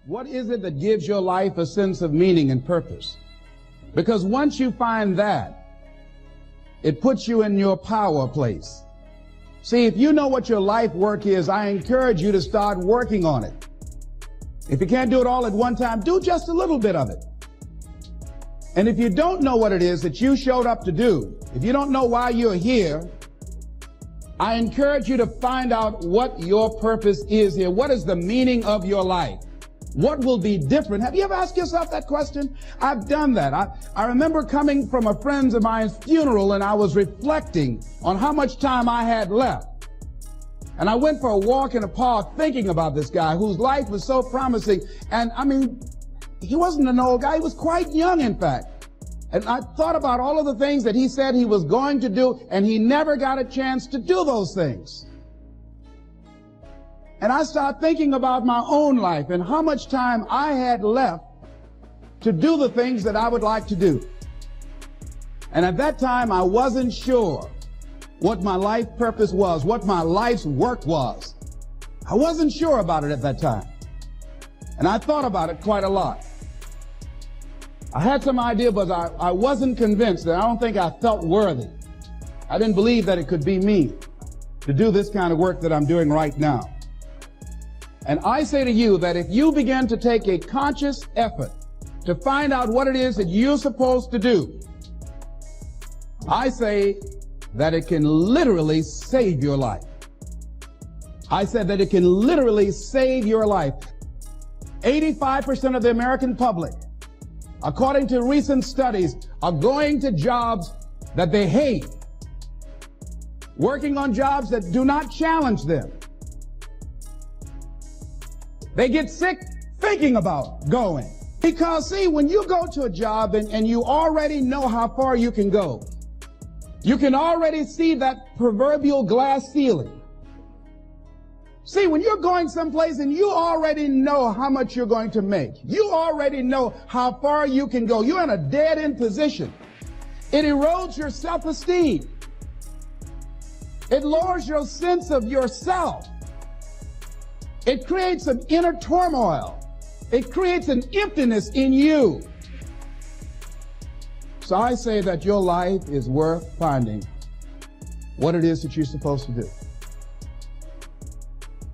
What is it that gives your life a sense of meaning and purpose? Because once you find that, it puts you in your power place. See, if you know what your life work is, I encourage you to start working on it. If you can't do it all at one time, do just a little bit of it. And if you don't know what it is that you showed up to do, if you don't know why you're here, I encourage you to find out what your purpose is here. What is the meaning of your life? What will be different? Have you ever asked yourself that question? I've done that. I remember coming from a friend of mine's funeral, and I was reflecting on how much time I had left. And I went for a walk in a park thinking about this guy whose life was so promising. And I mean, he wasn't an old guy. He was quite young, in fact. And I thought about all of the things that he said he was going to do, and he never got a chance to do those things. And I started thinking about my own life and how much time I had left to do the things that I would like to do. And at that time, I wasn't sure what my life purpose was, what my life's work was. I wasn't sure about it at that time. And I thought about it quite a lot. I had some idea, but I wasn't convinced, and I don't think I felt worthy. I didn't believe that it could be me to do this kind of work that I'm doing right now. And I say to you that if you begin to take a conscious effort to find out what it is that you're supposed to do, I say that it can literally save your life. I said that it can literally save your life. 85% of the American public, according to recent studies, are going to jobs that they hate, working on jobs that do not challenge them. They get sick thinking about going. Because, see, when you go to a job and you already know how far you can go, you can already see that proverbial glass ceiling. See, when you're going someplace and you already know how much you're going to make, you already know how far you can go, you're in a dead-end position. It erodes your self-esteem. It lowers your sense of yourself. It creates an inner turmoil. It creates an emptiness in you. So I say that your life is worth finding what it is that you're supposed to do.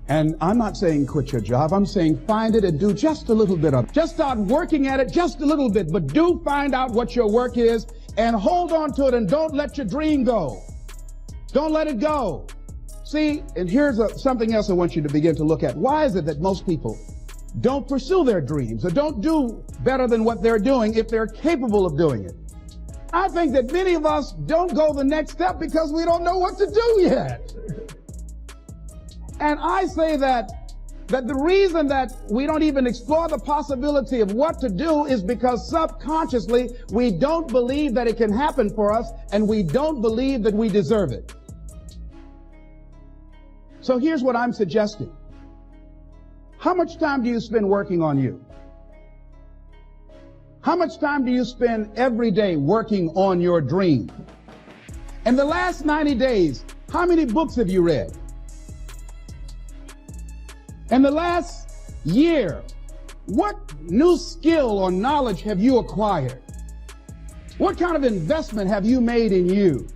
And I'm not saying quit your job. I'm saying find it and do just a little bit of it. Just start working at it just a little bit, but do find out what your work is and hold on to it, and don't let your dream go. Don't let it go. See, and here's something else I want you to begin to look at. Why is it that most people don't pursue their dreams or don't do better than what they're doing if they're capable of doing it? I think that many of us don't go the next step because we don't know what to do yet. And I say that the reason that we don't even explore the possibility of what to do is because subconsciously we don't believe that it can happen for us, and we don't believe that we deserve it. So here's what I'm suggesting. How much time do you spend working on you? How much time do you spend every day working on your dream? In the last 90 days, how many books have you read? In the last year, what new skill or knowledge have you acquired? What kind of investment have you made in you?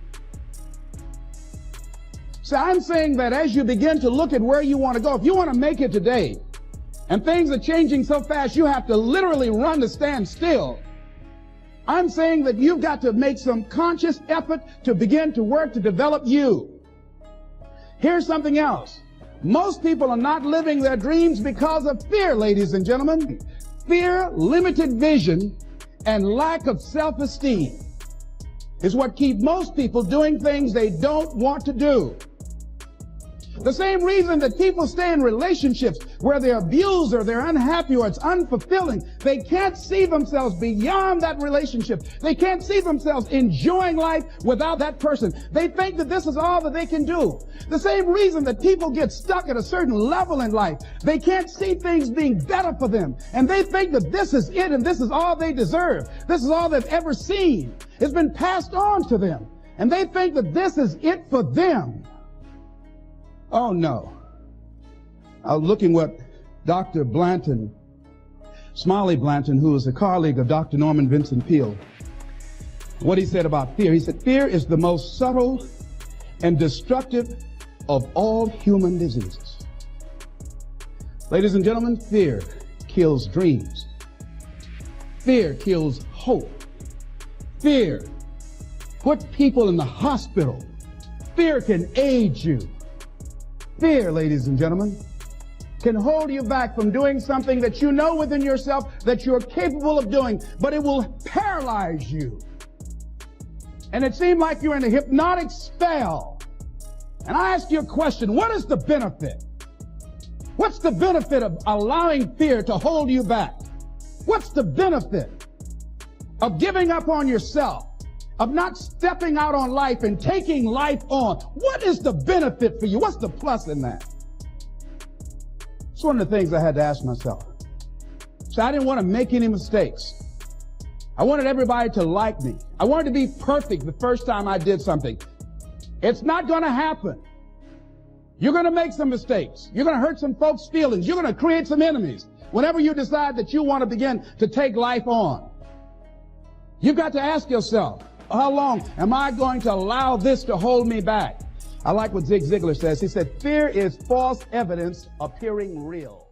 So I'm saying that as you begin to look at where you want to go, if you want to make it today, and things are changing so fast you have to literally run to stand still, I'm saying that you've got to make some conscious effort to begin to work to develop you. Here's something else. Most people are not living their dreams because of fear, ladies and gentlemen. Fear, limited vision, and lack of self-esteem is what keep most people doing things they don't want to do. The same reason that people stay in relationships where they're abused or they're unhappy or it's unfulfilling, they can't see themselves beyond that relationship. They can't see themselves enjoying life without that person. They think that this is all that they can do. The same reason that people get stuck at a certain level in life, they can't see things being better for them. And they think that this is it and this is all they deserve. This is all they've ever seen. It's been passed on to them. And they think that this is it for them. Oh, no. I was looking what Dr. Blanton Smiley Blanton, who is a colleague of Dr. Norman Vincent Peale, what he said about fear. He said, fear is the most subtle and destructive of all human diseases. Ladies and gentlemen, fear kills dreams. Fear kills hope. Fear puts people in the hospital. Fear can aid you. Fear, ladies and gentlemen, can hold you back from doing something that you know within yourself that you're capable of doing, but it will paralyze you. And it seems like you're in a hypnotic spell. And I ask you a question, what is the benefit? What's the benefit of allowing fear to hold you back? What's the benefit of giving up on yourself, of not stepping out on life and taking life on? What is the benefit for you? What's the plus in that? It's one of the things I had to ask myself. So I didn't want to make any mistakes. I wanted everybody to like me. I wanted to be perfect the first time I did something. It's not going to happen. You're going to make some mistakes. You're going to hurt some folks' feelings. You're going to create some enemies whenever you decide that you want to begin to take life on. You've got to ask yourself, how long am I going to allow this to hold me back? I like what Zig Ziglar says. He said, fear is false evidence appearing real.